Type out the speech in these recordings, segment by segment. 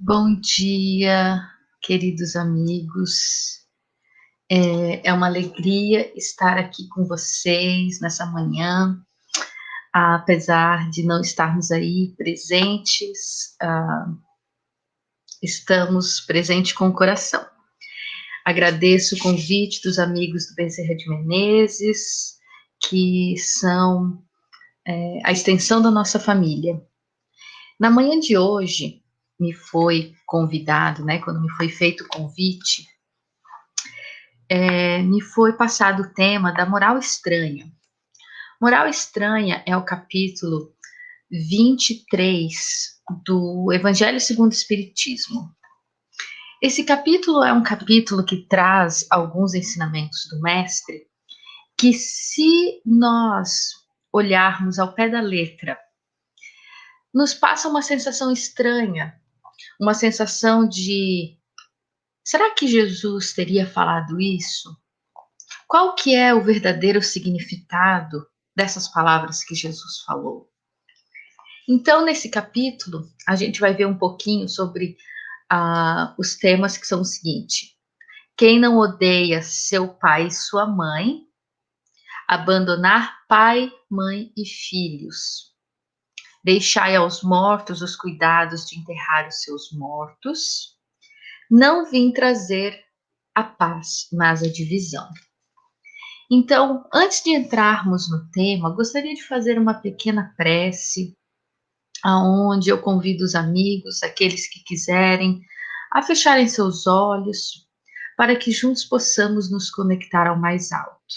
Bom dia, queridos amigos. É uma alegria estar aqui com vocês nessa manhã, apesar de não estarmos aí presentes, estamos presentes com o coração. Agradeço o convite dos amigos do Bezerra de Menezes, que são a extensão da nossa família. Na manhã de hoje, me foi convidado, quando me foi feito o convite, me foi passado o tema da moral estranha. Moral estranha é o capítulo 23 do Evangelho segundo o Espiritismo. Esse capítulo é um capítulo que traz alguns ensinamentos do Mestre que, se nós olharmos ao pé da letra, nos passa uma sensação estranha, uma sensação de: será que Jesus teria falado isso? Qual que é o verdadeiro significado dessas palavras que Jesus falou? Então, nesse capítulo, a gente vai ver um pouquinho sobre os temas que são o seguinte: quem não odeia seu pai e sua mãe, abandonar pai, mãe e filhos, deixai aos mortos os cuidados de enterrar os seus mortos, não vim trazer a paz, mas a divisão. Então, antes de entrarmos no tema, gostaria de fazer uma pequena prece, aonde eu convido os amigos, aqueles que quiserem, a fecharem seus olhos, para que juntos possamos nos conectar ao mais alto.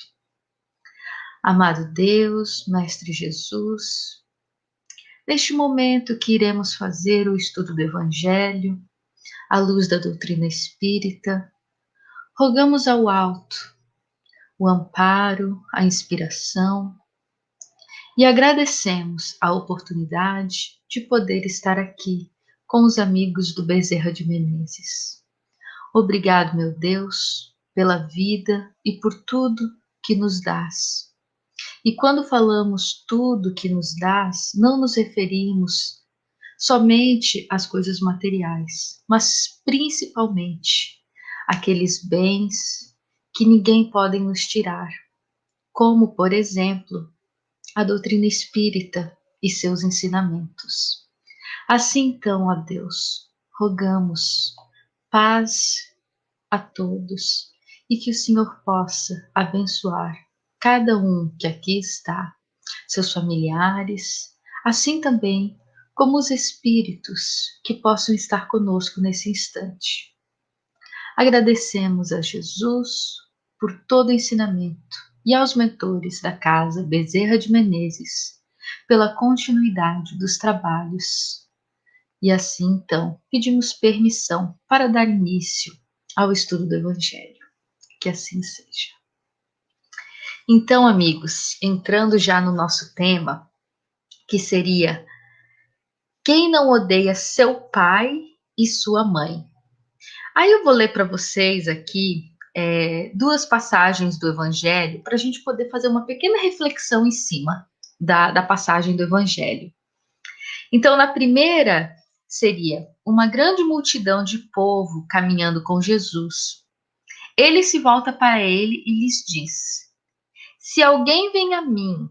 Amado Deus, Mestre Jesus, neste momento que iremos fazer o estudo do Evangelho, à luz da doutrina espírita, rogamos ao alto o amparo, a inspiração, e agradecemos a oportunidade de poder estar aqui com os amigos do Bezerra de Menezes. Obrigado, meu Deus, pela vida e por tudo que nos dás. E quando falamos tudo que nos dás, não nos referimos somente às coisas materiais, mas principalmente àqueles bens que ninguém pode nos tirar, como, por exemplo, a doutrina espírita e seus ensinamentos. Assim, então, ó Deus, rogamos paz a todos e que o Senhor possa abençoar cada um que aqui está, seus familiares, assim também como os espíritos que possam estar conosco nesse instante. Agradecemos a Jesus por todo o ensinamento e aos mentores da Casa Bezerra de Menezes pela continuidade dos trabalhos. E assim, então, pedimos permissão para dar início ao estudo do Evangelho. Que assim seja. Então, amigos, entrando já no nosso tema, que seria: quem não odeia seu pai e sua mãe? Aí eu vou ler para vocês aqui duas passagens do Evangelho para a gente poder fazer uma pequena reflexão em cima da passagem do Evangelho. Então, na primeira seria uma grande multidão de povo caminhando com Jesus. Ele se volta para ele e lhes diz: se alguém vem a mim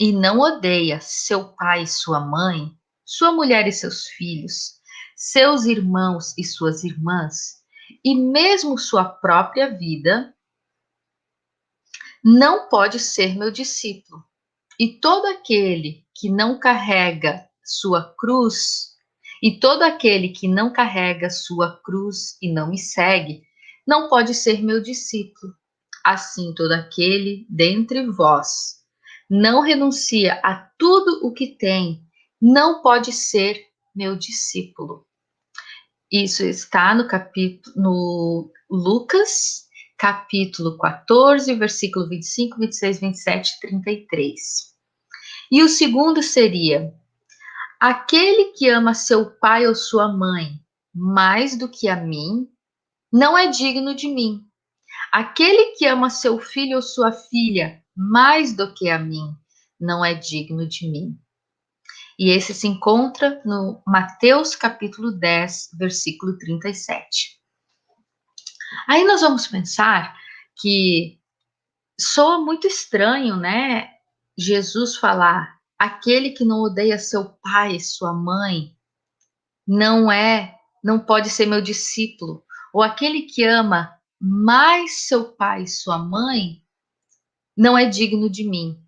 e não odeia seu pai e sua mãe, sua mulher e seus filhos, seus irmãos e suas irmãs, e mesmo sua própria vida, não pode ser meu discípulo. E todo aquele que não carrega sua cruz, e todo aquele que não carrega sua cruz e não me segue, não pode ser meu discípulo. Assim, todo aquele dentre vós não renuncia a tudo o que tem, não pode ser meu discípulo. Isso está no Lucas, capítulo 14, versículo 25, 26, 27 e 33. E o segundo seria: aquele que ama seu pai ou sua mãe mais do que a mim, não é digno de mim. Aquele que ama seu filho ou sua filha mais do que a mim, não é digno de mim. E esse se encontra no Mateus capítulo 10, versículo 37. Aí nós vamos pensar que soa muito estranho, né? Jesus falar: aquele que não odeia seu pai, sua mãe, não pode ser meu discípulo. Ou aquele que ama mais seu pai e sua mãe, não é digno de mim.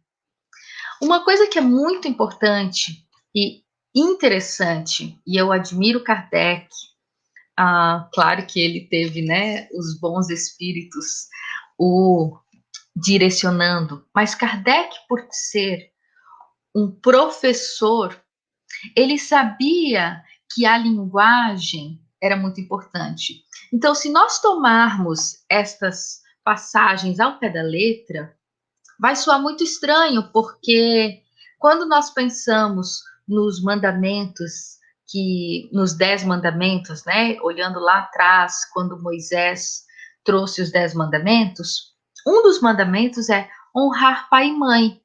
Uma coisa que é muito importante e interessante, e eu admiro Kardec, claro que ele teve, né, os bons espíritos o direcionando, mas Kardec, por ser um professor, ele sabia que a linguagem era muito importante. Então, se nós tomarmos estas passagens ao pé da letra, vai soar muito estranho, porque quando nós pensamos nos mandamentos, nos 10 mandamentos, né? Olhando lá atrás, quando Moisés trouxe os 10 mandamentos, um dos mandamentos é honrar pai e mãe.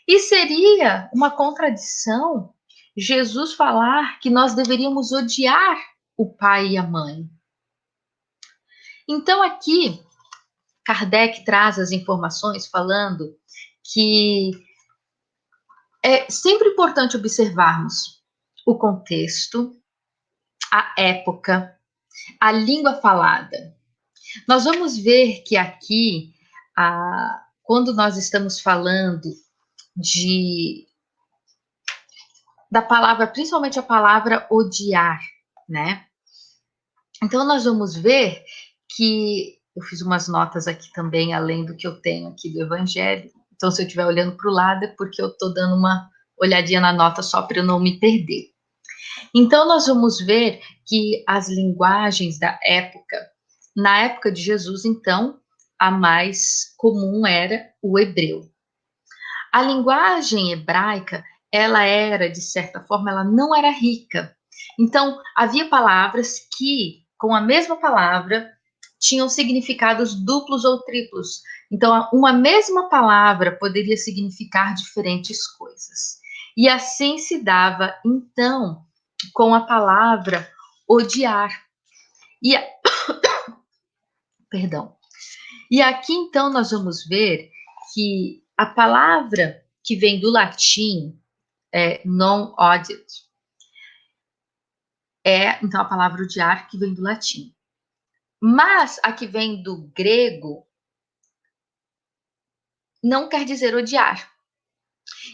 E seria uma contradição Jesus falar que nós deveríamos odiar o pai e a mãe. Então, aqui, Kardec traz as informações falando que é sempre importante observarmos o contexto, a época, a língua falada. Nós vamos ver que aqui, quando nós estamos falando da palavra, principalmente a palavra odiar, né? Então, nós vamos ver que eu fiz umas notas aqui também, além do que eu tenho aqui do Evangelho. Então, se eu estiver olhando para o lado, é porque eu estou dando uma olhadinha na nota só para eu não me perder. Então, nós vamos ver que as linguagens da época, na época de Jesus, então, a mais comum era o hebreu. A linguagem hebraica, ela era, de certa forma, ela não era rica. Então, havia palavras que, com a mesma palavra, tinham significados duplos ou triplos. Então, uma mesma palavra poderia significar diferentes coisas. E assim se dava, então, com a palavra odiar. Perdão. E aqui, então, nós vamos ver que a palavra que vem do latim é non odiat. É, então, a palavra odiar que vem do latim. Mas a que vem do grego não quer dizer odiar.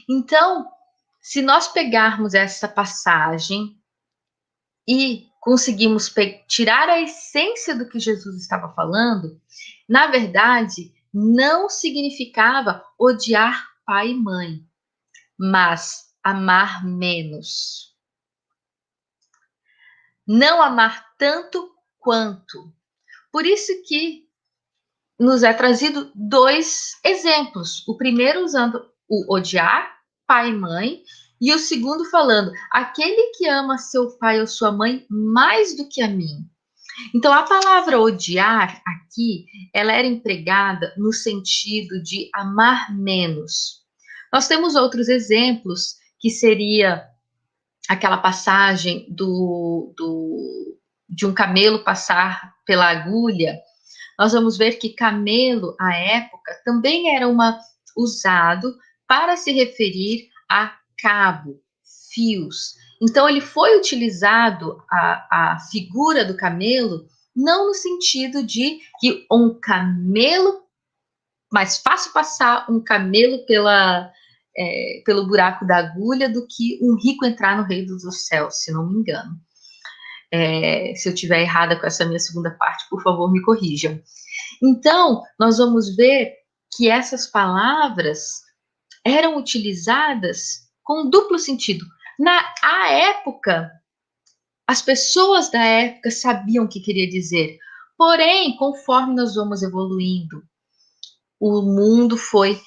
Então, se nós pegarmos essa passagem e conseguimos tirar a essência do que Jesus estava falando, na verdade, não significava odiar pai e mãe, mas amar menos. Não amar tanto quanto. Por isso que nos é trazido dois exemplos. O primeiro usando o odiar, pai e mãe, e o segundo falando, aquele que ama seu pai ou sua mãe mais do que a mim. Então, a palavra odiar aqui, ela era empregada no sentido de amar menos. Nós temos outros exemplos, que seria aquela passagem de um camelo passar pela agulha. Nós vamos ver que camelo, à época, também era usado para se referir a cabo, fios. Então, ele foi utilizado, a figura do camelo, não no sentido de que um camelo, mais fácil passar um camelo pelo buraco da agulha do que um rico entrar no reino dos céus, se não me engano. Se eu estiver errada com essa minha segunda parte, por favor, me corrijam. Então, nós vamos ver que essas palavras eram utilizadas com duplo sentido. À época, as pessoas da época sabiam o que queria dizer. Porém, conforme nós vamos evoluindo, o mundo foi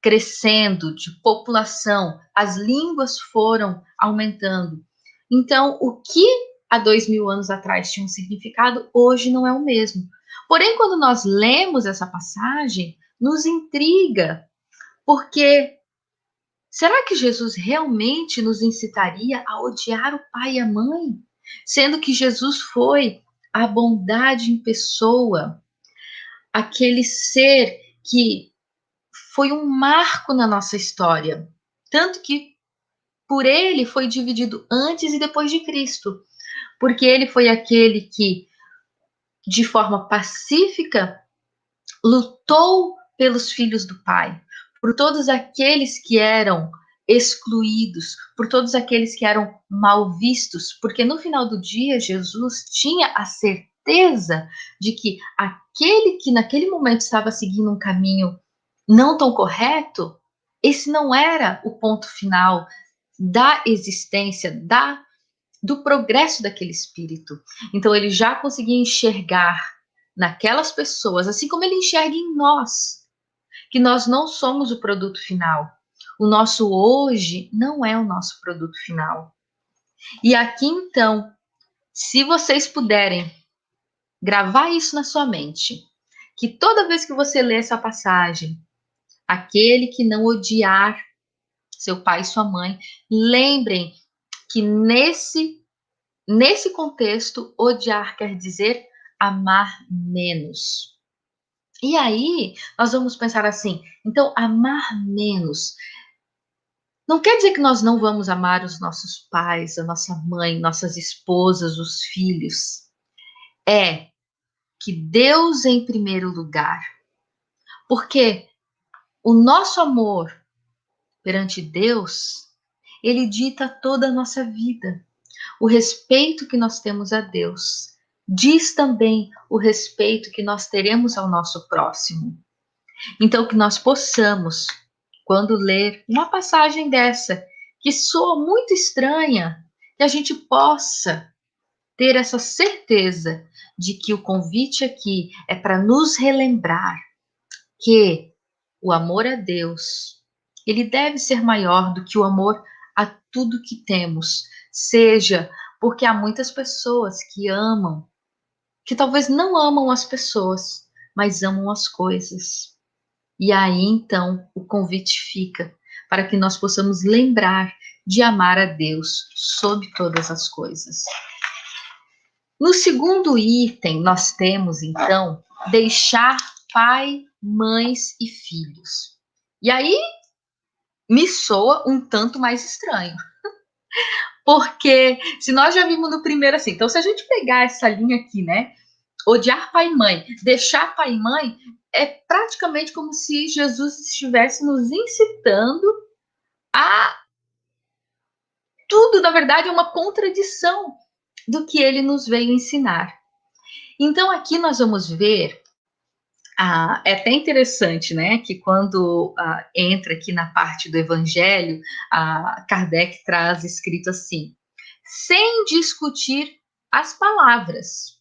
crescendo de população, as línguas foram aumentando. Então, o que há 2000 anos atrás tinha um significado, hoje não é o mesmo. Porém, quando nós lemos essa passagem, nos intriga, porque Será que Jesus realmente nos incitaria a odiar o pai e a mãe? Sendo que Jesus foi a bondade em pessoa, aquele ser que foi um marco na nossa história. Tanto que por ele foi dividido antes e depois de Cristo. Porque ele foi aquele que, de forma pacífica, lutou pelos filhos do Pai, por todos aqueles que eram excluídos, por todos aqueles que eram mal vistos, porque no final do dia Jesus tinha a certeza de que aquele que naquele momento estava seguindo um caminho não tão correto, esse não era o ponto final da existência, do progresso daquele espírito. Então ele já conseguia enxergar naquelas pessoas, assim como ele enxerga em nós, que nós não somos o produto final. O nosso hoje não é o nosso produto final. E aqui então, se vocês puderem gravar isso na sua mente, que toda vez que você lê essa passagem, aquele que não odiar seu pai e sua mãe, lembrem que nesse contexto, odiar quer dizer amar menos. E aí, nós vamos pensar assim: então, amar menos não quer dizer que nós não vamos amar os nossos pais, a nossa mãe, nossas esposas, os filhos. É que Deus em primeiro lugar. Porque o nosso amor perante Deus, ele dita toda a nossa vida. O respeito que nós temos a Deus diz também o respeito que nós teremos ao nosso próximo. Então, que nós possamos, quando ler uma passagem dessa, que soa muito estranha, que a gente possa ter essa certeza de que o convite aqui é para nos relembrar que o amor a Deus, ele deve ser maior do que o amor a tudo que temos, seja porque há muitas pessoas que amam, que talvez não amam as pessoas, mas amam as coisas. E aí então o convite fica para que nós possamos lembrar de amar a Deus sobre todas as coisas. No segundo item, nós temos então deixar pai, mães e filhos. E aí me soa um tanto mais estranho. Porque se nós já vimos no primeiro assim, então se a gente pegar essa linha aqui, né? Odiar pai e mãe, deixar pai e mãe, é praticamente como se Jesus estivesse nos incitando a tudo, na verdade, é uma contradição do que ele nos veio ensinar. Então aqui nós vamos ver, é até interessante, né, que quando entra aqui na parte do Evangelho, Kardec traz escrito assim, sem discutir as palavras.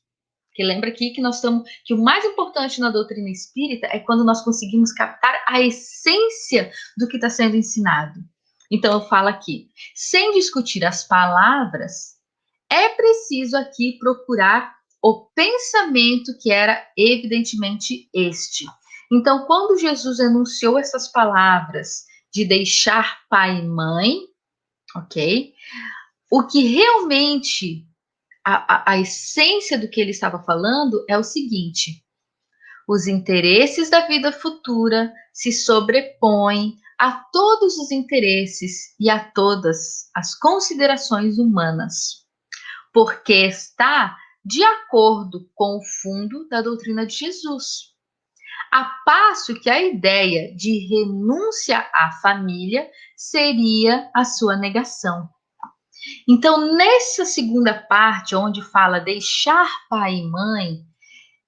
Que lembra aqui que nós estamos, que o mais importante na doutrina espírita é quando nós conseguimos captar a essência do que está sendo ensinado. Então eu falo aqui, sem discutir as palavras, é preciso aqui procurar o pensamento que era evidentemente este. Então, quando Jesus enunciou essas palavras de deixar pai e mãe, ok? O que realmente a essência do que ele estava falando é o seguinte: os interesses da vida futura se sobrepõem a todos os interesses e a todas as considerações humanas, porque está de acordo com o fundo da doutrina de Jesus. A passo que a ideia de renúncia à família seria a sua negação. Então, nessa segunda parte, onde fala deixar pai e mãe,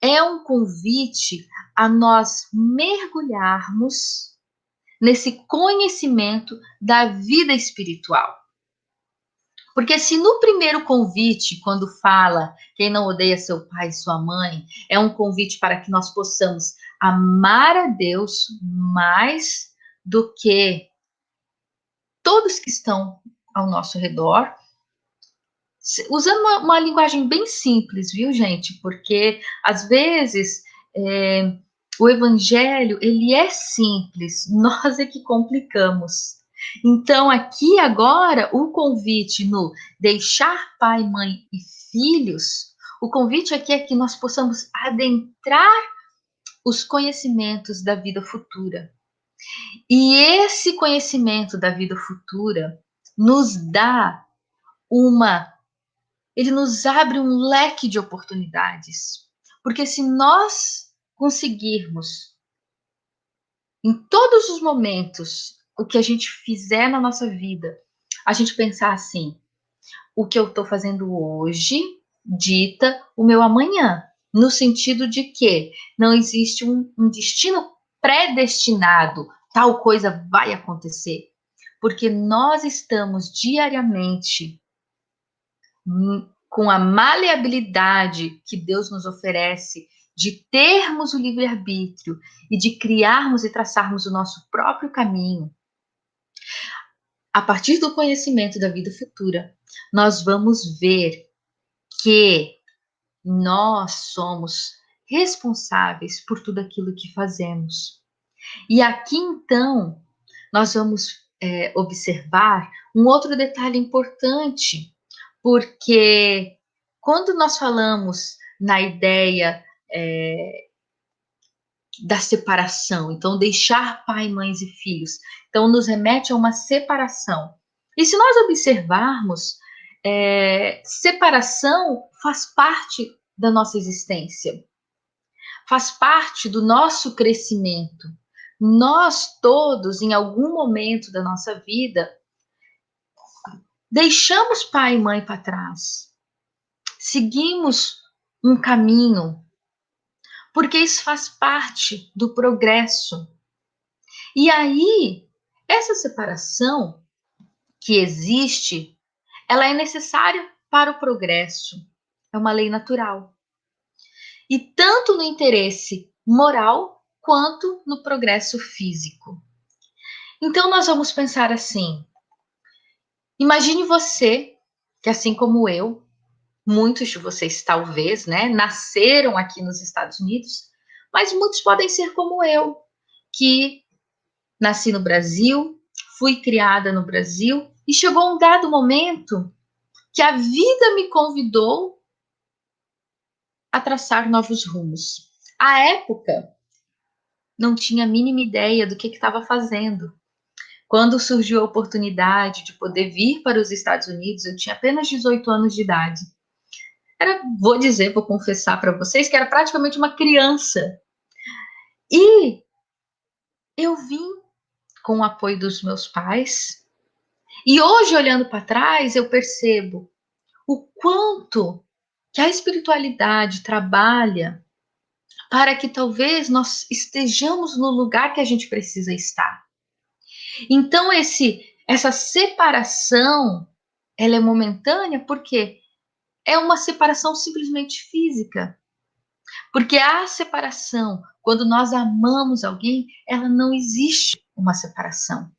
é um convite a nós mergulharmos nesse conhecimento da vida espiritual. Porque se no primeiro convite, quando fala quem não odeia seu pai e sua mãe, é um convite para que nós possamos amar a Deus mais do que todos que estão ao nosso redor, usando uma linguagem bem simples, viu, gente? Porque às vezes o evangelho ele é simples, nós é que complicamos. Então, aqui agora, o convite no deixar pai, mãe e filhos, o convite aqui é que nós possamos adentrar os conhecimentos da vida futura. E esse conhecimento da vida futura nos dá ele nos abre um leque de oportunidades. Porque se nós conseguirmos, em todos os momentos, o que a gente fizer na nossa vida, a gente pensar assim: o que eu estou fazendo hoje dita o meu amanhã, no sentido de que não existe um destino predestinado, tal coisa vai acontecer, porque nós estamos diariamente com a maleabilidade que Deus nos oferece de termos o livre-arbítrio e de criarmos e traçarmos o nosso próprio caminho. A partir do conhecimento da vida futura, nós vamos ver que nós somos responsáveis por tudo aquilo que fazemos. E aqui, então, nós vamos observar um outro detalhe importante, porque quando nós falamos na ideia da separação, então deixar pai, mães e filhos, então nos remete a uma separação. E se nós observarmos, separação faz parte da nossa existência, faz parte do nosso crescimento. Nós todos, em algum momento da nossa vida, deixamos pai e mãe para trás, seguimos um caminho, porque isso faz parte do progresso. E aí, essa separação que existe, ela é necessária para o progresso. É uma lei natural. E tanto no interesse moral quanto no progresso físico. Então nós vamos pensar assim: imagine você, que assim como eu, muitos de vocês talvez, né, nasceram aqui nos Estados Unidos, mas muitos podem ser como eu, que nasci no Brasil, fui criada no Brasil e chegou um dado momento que a vida me convidou a traçar novos rumos. À época, não tinha a mínima ideia do que estava fazendo. Quando surgiu a oportunidade de poder vir para os Estados Unidos, eu tinha apenas 18 anos de idade. Vou confessar para vocês que era praticamente uma criança. E eu vim com o apoio dos meus pais. E hoje, olhando para trás, eu percebo o quanto que a espiritualidade trabalha para que talvez nós estejamos no lugar que a gente precisa estar. Então, essa separação, ela é momentânea porque é uma separação simplesmente física. Porque a separação, quando nós amamos alguém, ela não existe uma separação.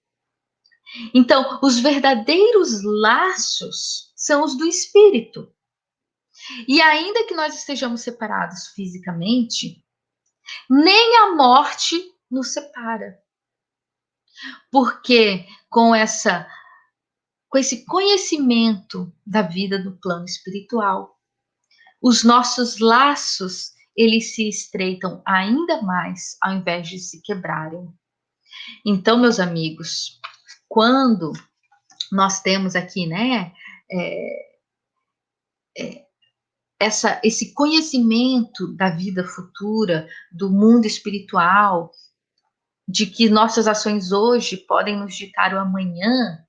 Então, os verdadeiros laços são os do espírito. E ainda que nós estejamos separados fisicamente, nem a morte nos separa. Porque com esse conhecimento da vida do plano espiritual, os nossos laços, eles se estreitam ainda mais ao invés de se quebrarem. Então, meus amigos, quando nós temos aqui, né, esse conhecimento da vida futura, do mundo espiritual, de que nossas ações hoje podem nos ditar o amanhã,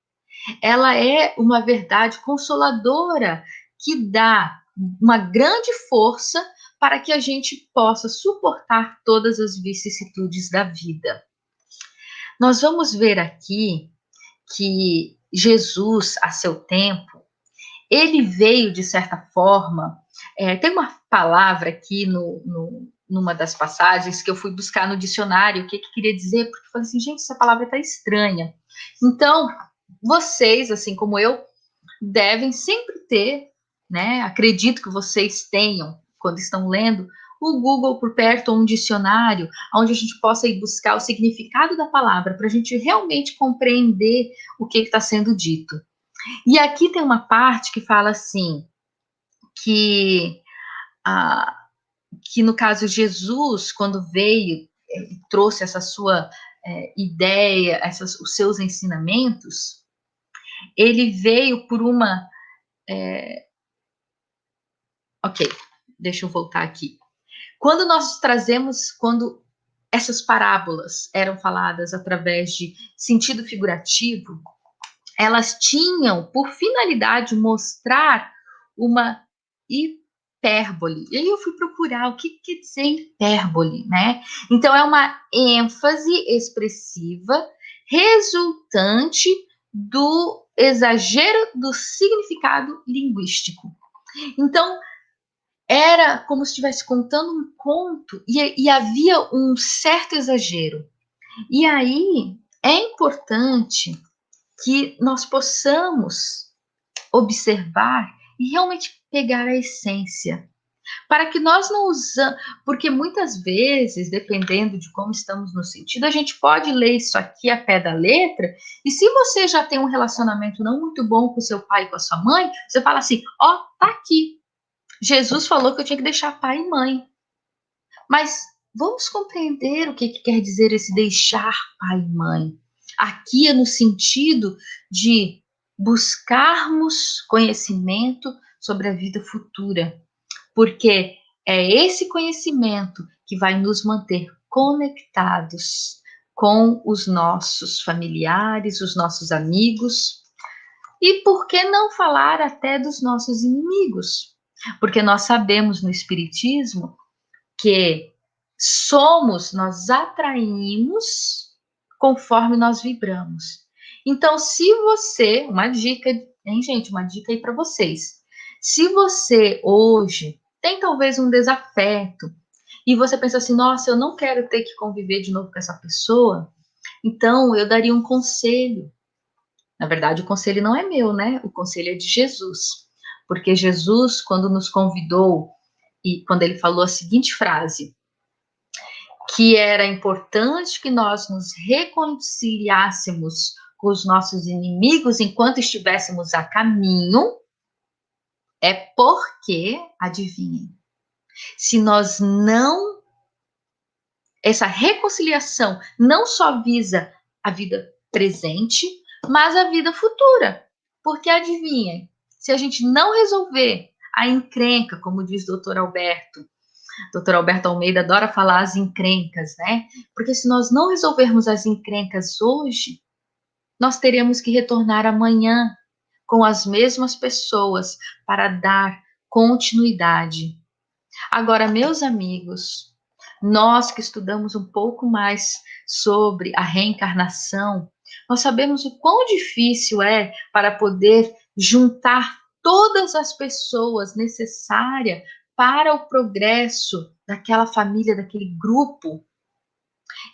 ela é uma verdade consoladora que dá uma grande força para que a gente possa suportar todas as vicissitudes da vida. Nós vamos ver aqui que Jesus, a seu tempo, ele veio, de certa forma, tem uma palavra aqui numa das passagens que eu fui buscar no dicionário, o que queria dizer, porque eu falei assim, gente, essa palavra está estranha. Então, vocês, assim como eu, devem sempre ter, né, acredito que vocês tenham, quando estão lendo, o Google por perto ou um dicionário, onde a gente possa ir buscar o significado da palavra, para a gente realmente compreender o que está sendo dito. E aqui tem uma parte que fala assim, que, ah, que no caso Jesus, quando veio e trouxe essa sua ideia, os seus ensinamentos, ele veio por uma... Ok, deixa eu voltar aqui. Quando essas parábolas eram faladas através de sentido figurativo, elas tinham por finalidade mostrar uma hipérbole. E aí eu fui procurar o que quer dizer hipérbole, né? Então é uma ênfase expressiva resultante do exagero do significado linguístico. Então, era como se estivesse contando um conto e havia um certo exagero. E aí é importante que nós possamos observar e realmente pegar a essência, para que nós não usamos, porque muitas vezes, dependendo de como estamos no sentido, a gente pode ler isso aqui a pé da letra, e se você já tem um relacionamento não muito bom com seu pai e com a sua mãe, você fala assim, ó, tá aqui, Jesus falou que eu tinha que deixar pai e mãe. Mas vamos compreender o que quer dizer esse deixar pai e mãe. Aqui é no sentido de buscarmos conhecimento sobre a vida futura, porque é esse conhecimento que vai nos manter conectados com os nossos familiares, os nossos amigos, e por que não falar até dos nossos inimigos? Porque nós sabemos no Espiritismo que nós atraímos conforme nós vibramos. Então, se você, uma dica, hein, gente, uma dica aí para vocês. Se você hoje tem talvez um desafeto e você pensa assim, nossa, eu não quero ter que conviver de novo com essa pessoa, então eu daria um conselho. Na verdade, o conselho não é meu, né? O conselho é de Jesus. Porque Jesus, quando nos convidou e quando ele falou a seguinte frase, que era importante que nós nos reconciliássemos com os nossos inimigos enquanto estivéssemos a caminho, é porque, adivinhem, se nós não, essa reconciliação não só visa a vida presente, mas a vida futura. Porque adivinhem, se a gente não resolver a encrenca, como diz o doutor Alberto, Dr. Alberto Almeida adora falar as encrencas, né? Porque se nós não resolvermos as encrencas hoje, nós teremos que retornar amanhã com as mesmas pessoas para dar continuidade. Agora, meus amigos, nós que estudamos um pouco mais sobre a reencarnação, nós sabemos o quão difícil é para poder juntar todas as pessoas necessárias para o progresso daquela família, daquele grupo.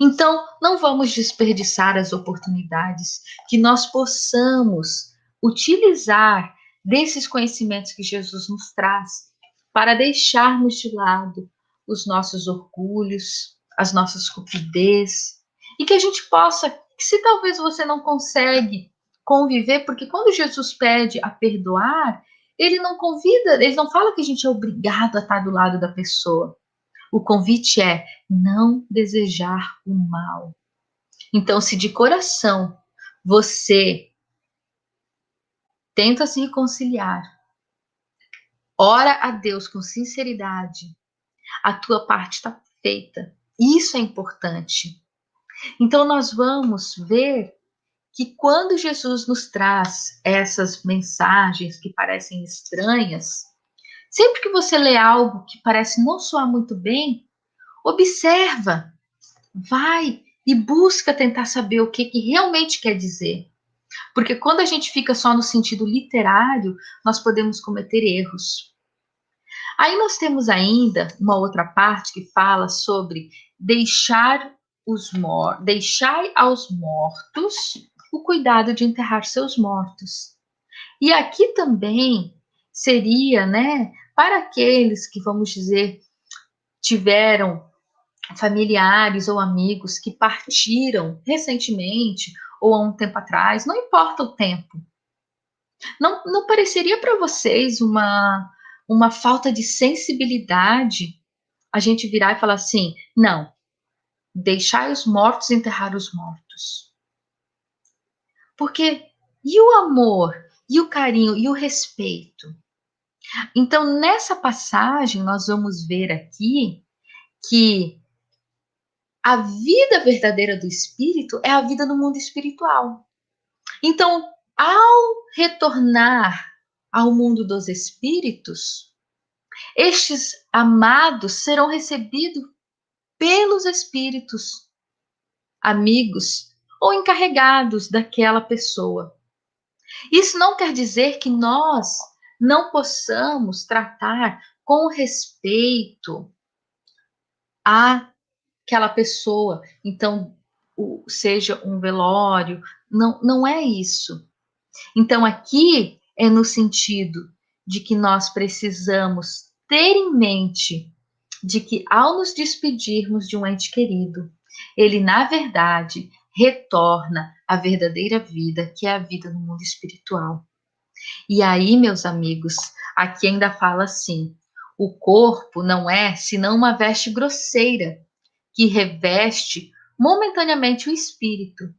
Então, não vamos desperdiçar as oportunidades, que nós possamos utilizar desses conhecimentos que Jesus nos traz para deixarmos de lado os nossos orgulhos, as nossas cupidez, e que a gente possa, se talvez você não consegue conviver, porque quando Jesus pede a perdoar, ele não convida, ele não fala que a gente é obrigado a estar do lado da pessoa. O convite é não desejar o mal. Então, se de coração você tenta se reconciliar, ora a Deus com sinceridade, a tua parte está feita. Isso é importante. Então, nós vamos ver que quando Jesus nos traz essas mensagens que parecem estranhas, sempre que você lê algo que parece não soar muito bem, observa, vai e busca tentar saber o que realmente quer dizer. Porque quando a gente fica só no sentido literário, nós podemos cometer erros. Aí nós temos ainda uma outra parte que fala sobre deixai aos mortos o cuidado de enterrar seus mortos. E aqui também seria, né, para aqueles que, vamos dizer, tiveram familiares ou amigos que partiram recentemente ou há um tempo atrás, não importa o tempo. Não pareceria para vocês uma falta de sensibilidade a gente virar e falar assim: não, deixai os mortos enterrar os mortos? Porque e o amor, e o carinho, e o respeito? Então, nessa passagem, nós vamos ver aqui que a vida verdadeira do espírito é a vida no mundo espiritual. Então, ao retornar ao mundo dos espíritos, estes amados serão recebidos pelos espíritos amigos ou encarregados daquela pessoa. Isso não quer dizer que nós não possamos tratar com respeito àquela pessoa. Então, seja um velório, não é isso. Então, aqui é no sentido de que nós precisamos ter em mente de que, ao nos despedirmos de um ente querido, ele, na verdade, retorna à verdadeira vida, que é a vida no mundo espiritual. E aí, meus amigos, aqui ainda fala assim: o corpo não é senão uma veste grosseira que reveste momentaneamente o espírito,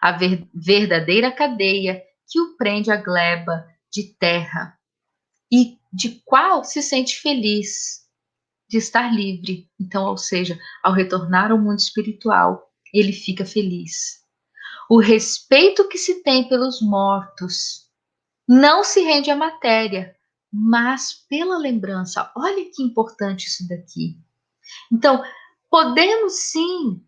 a verdadeira cadeia que o prende à gleba de terra e de qual se sente feliz de estar livre. Então, ou seja, ao retornar ao mundo espiritual, ele fica feliz. O respeito que se tem pelos mortos não se rende à matéria, mas pela lembrança. Olha que importante isso daqui. Então, podemos sim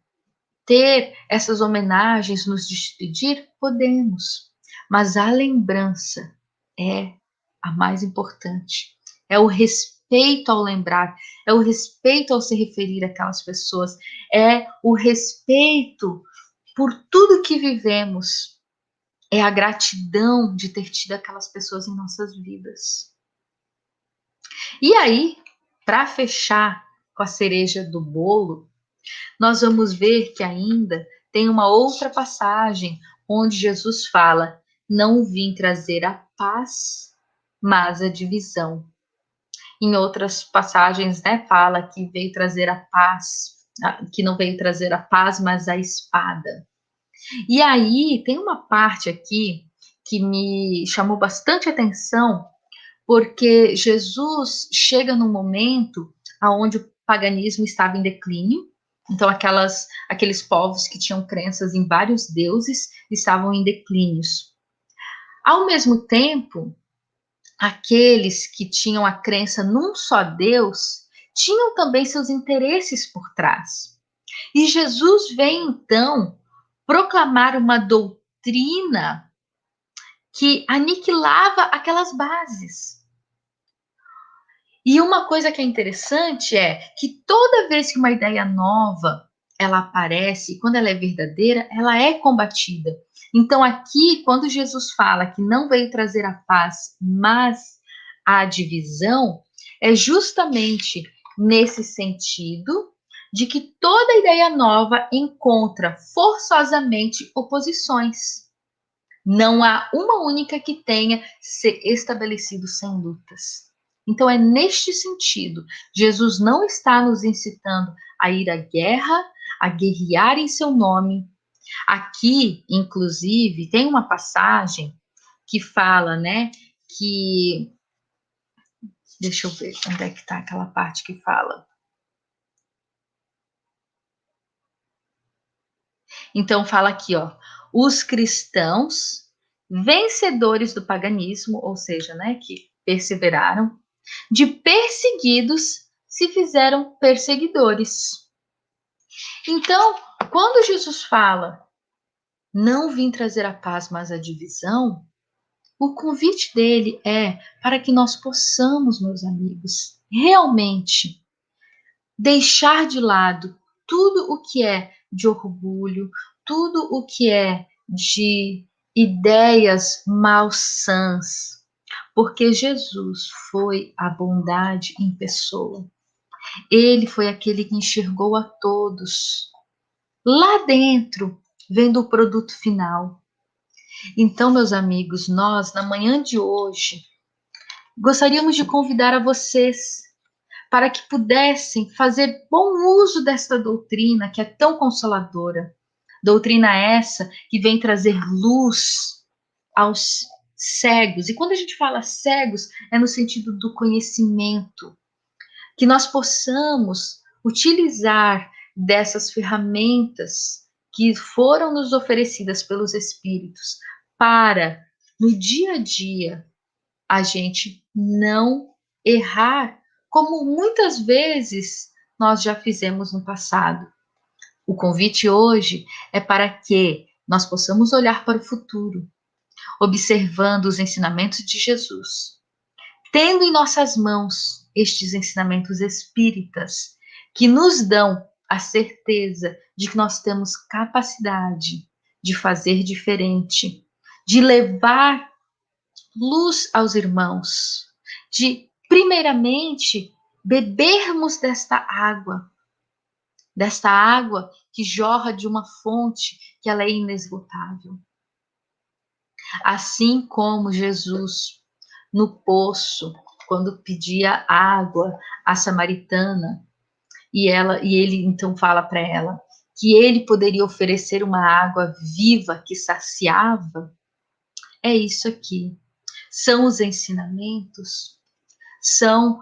ter essas homenagens, nos despedir? Podemos, mas a lembrança é a mais importante. É o respeito ao lembrar, é o respeito ao se referir àquelas pessoas, é o respeito por tudo que vivemos, é a gratidão de ter tido aquelas pessoas em nossas vidas. E aí, para fechar com a cereja do bolo, nós vamos ver que ainda tem uma outra passagem onde Jesus fala: não vim trazer a paz, mas a divisão. Em outras passagens, né, fala que veio trazer a paz, que não veio trazer a paz, mas a espada. E aí tem uma parte aqui que me chamou bastante atenção, porque Jesus chega num momento onde o paganismo estava em declínio. Então, aqueles povos que tinham crenças em vários deuses estavam em declínios. Ao mesmo tempo, aqueles que tinham a crença num só Deus tinham também seus interesses por trás. E Jesus vem, então, proclamar uma doutrina que aniquilava aquelas bases. E uma coisa que é interessante é que toda vez que uma ideia nova ela aparece, quando ela é verdadeira, ela é combatida. Então aqui, quando Jesus fala que não veio trazer a paz, mas a divisão, é justamente nesse sentido de que toda ideia nova encontra forçosamente oposições. Não há uma única que tenha se estabelecido sem lutas. Então é neste sentido, Jesus não está nos incitando a ir à guerra, a guerrear em seu nome. Aqui, inclusive, tem uma passagem que fala, né, que deixa eu ver onde é que está aquela parte que fala. Então fala aqui, ó, os cristãos vencedores do paganismo, ou seja, né, que perseveraram, de perseguidos se fizeram perseguidores. Então, quando Jesus fala, não vim trazer a paz, mas a divisão, o convite dele é para que nós possamos, meus amigos, realmente deixar de lado tudo o que é de orgulho, tudo o que é de ideias malsãs, porque Jesus foi a bondade em pessoa. Ele foi aquele que enxergou a todos lá dentro, vendo o produto final. Então, meus amigos, nós, na manhã de hoje, gostaríamos de convidar a vocês para que pudessem fazer bom uso desta doutrina que é tão consoladora. Doutrina essa que vem trazer luz aos cegos. E quando a gente fala cegos, é no sentido do conhecimento. Que nós possamos utilizar dessas ferramentas que foram nos oferecidas pelos Espíritos para, no dia a dia, a gente não errar, como muitas vezes nós já fizemos no passado. O convite hoje é para que nós possamos olhar para o futuro, observando os ensinamentos de Jesus, tendo em nossas mãos estes ensinamentos espíritas que nos dão a certeza de que nós temos capacidade de fazer diferente, de levar luz aos irmãos, de, primeiramente, bebermos desta água que jorra de uma fonte que ela é inesgotável. Assim como Jesus, no poço, quando pedia água à samaritana, e ele então fala para ela que ele poderia oferecer uma água viva que saciava, é isso aqui. São os ensinamentos, são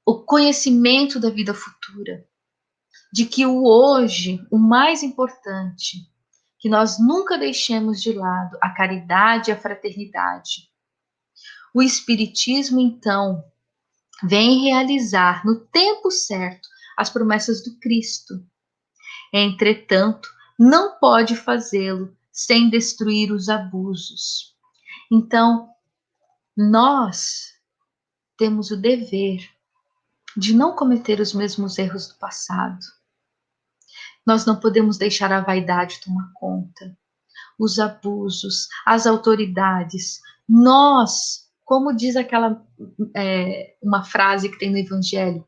o conhecimento da vida futura, de que o hoje, o mais importante, que nós nunca deixemos de lado a caridade e a fraternidade. O Espiritismo, então, vem realizar no tempo certo as promessas do Cristo. Entretanto, não pode fazê-lo sem destruir os abusos. Então, nós temos o dever de não cometer os mesmos erros do passado. Nós não podemos deixar a vaidade tomar conta, os abusos, as autoridades. Nós, como diz aquela uma frase que tem no Evangelho,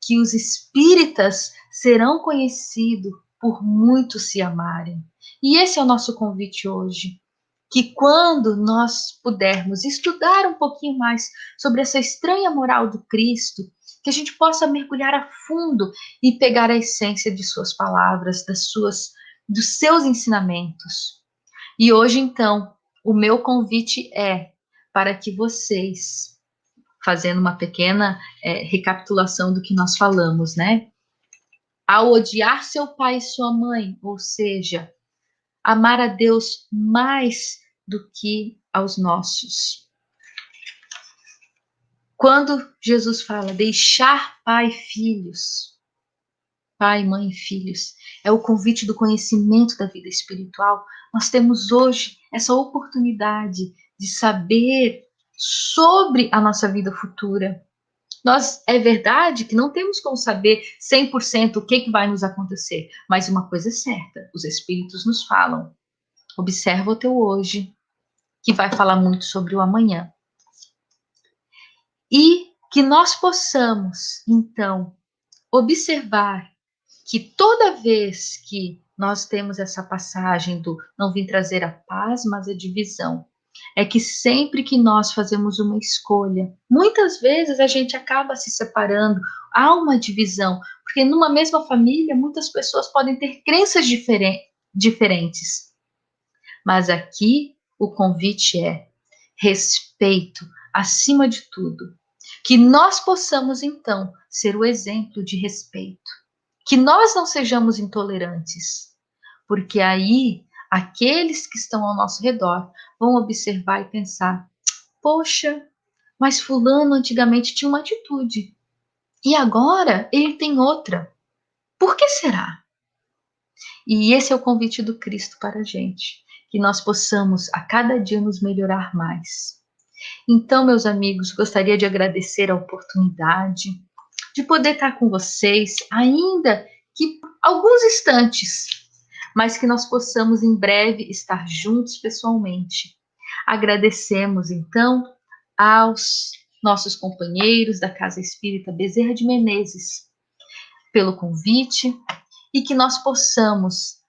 que os espíritas serão conhecidos por muitos se amarem. E esse é o nosso convite hoje. Que quando nós pudermos estudar um pouquinho mais sobre essa estranha moral do Cristo, que a gente possa mergulhar a fundo e pegar a essência de suas palavras, dos seus ensinamentos. E hoje, então, o meu convite é para que vocês, fazendo uma pequena recapitulação do que nós falamos, né? Ao odiar seu pai e sua mãe, ou seja, amar a Deus mais do que aos nossos. Quando Jesus fala deixar pai e filhos, pai, mãe e filhos, é o convite do conhecimento da vida espiritual. Nós temos hoje essa oportunidade de saber sobre a nossa vida futura. É verdade que não temos como saber 100% o que vai nos acontecer, mas uma coisa é certa, os espíritos nos falam. Observa o teu hoje, que vai falar muito sobre o amanhã. E que nós possamos, então, observar que toda vez que nós temos essa passagem do não vim trazer a paz, mas a divisão, é que sempre que nós fazemos uma escolha, muitas vezes a gente acaba se separando, há uma divisão, porque numa mesma família muitas pessoas podem ter crenças diferentes. Mas aqui o convite é respeito acima de tudo. Que nós possamos, então, ser o exemplo de respeito. Que nós não sejamos intolerantes, porque aí aqueles que estão ao nosso redor vão observar e pensar: poxa, mas fulano antigamente tinha uma atitude e agora ele tem outra. Por que será? E esse é o convite do Cristo para a gente, que nós possamos a cada dia nos melhorar mais. Então, meus amigos, gostaria de agradecer a oportunidade de poder estar com vocês, ainda que alguns instantes, mas que nós possamos em breve estar juntos pessoalmente. Agradecemos, então, aos nossos companheiros da Casa Espírita Bezerra de Menezes, pelo convite, e que nós possamos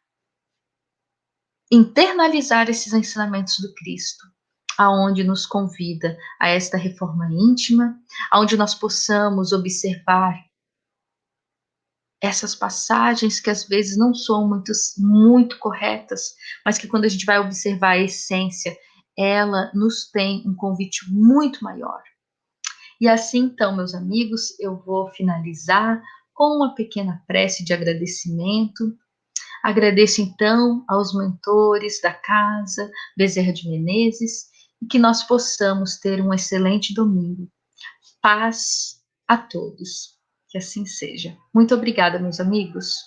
internalizar esses ensinamentos do Cristo, aonde nos convida a esta reforma íntima, aonde nós possamos observar essas passagens que às vezes não são muito corretas, mas que quando a gente vai observar a essência, ela nos tem um convite muito maior. E assim, então, meus amigos, eu vou finalizar com uma pequena prece de agradecimento. Agradeço, então, aos mentores da casa, Bezerra de Menezes, e que nós possamos ter um excelente domingo. Paz a todos. Que assim seja. Muito obrigada, meus amigos.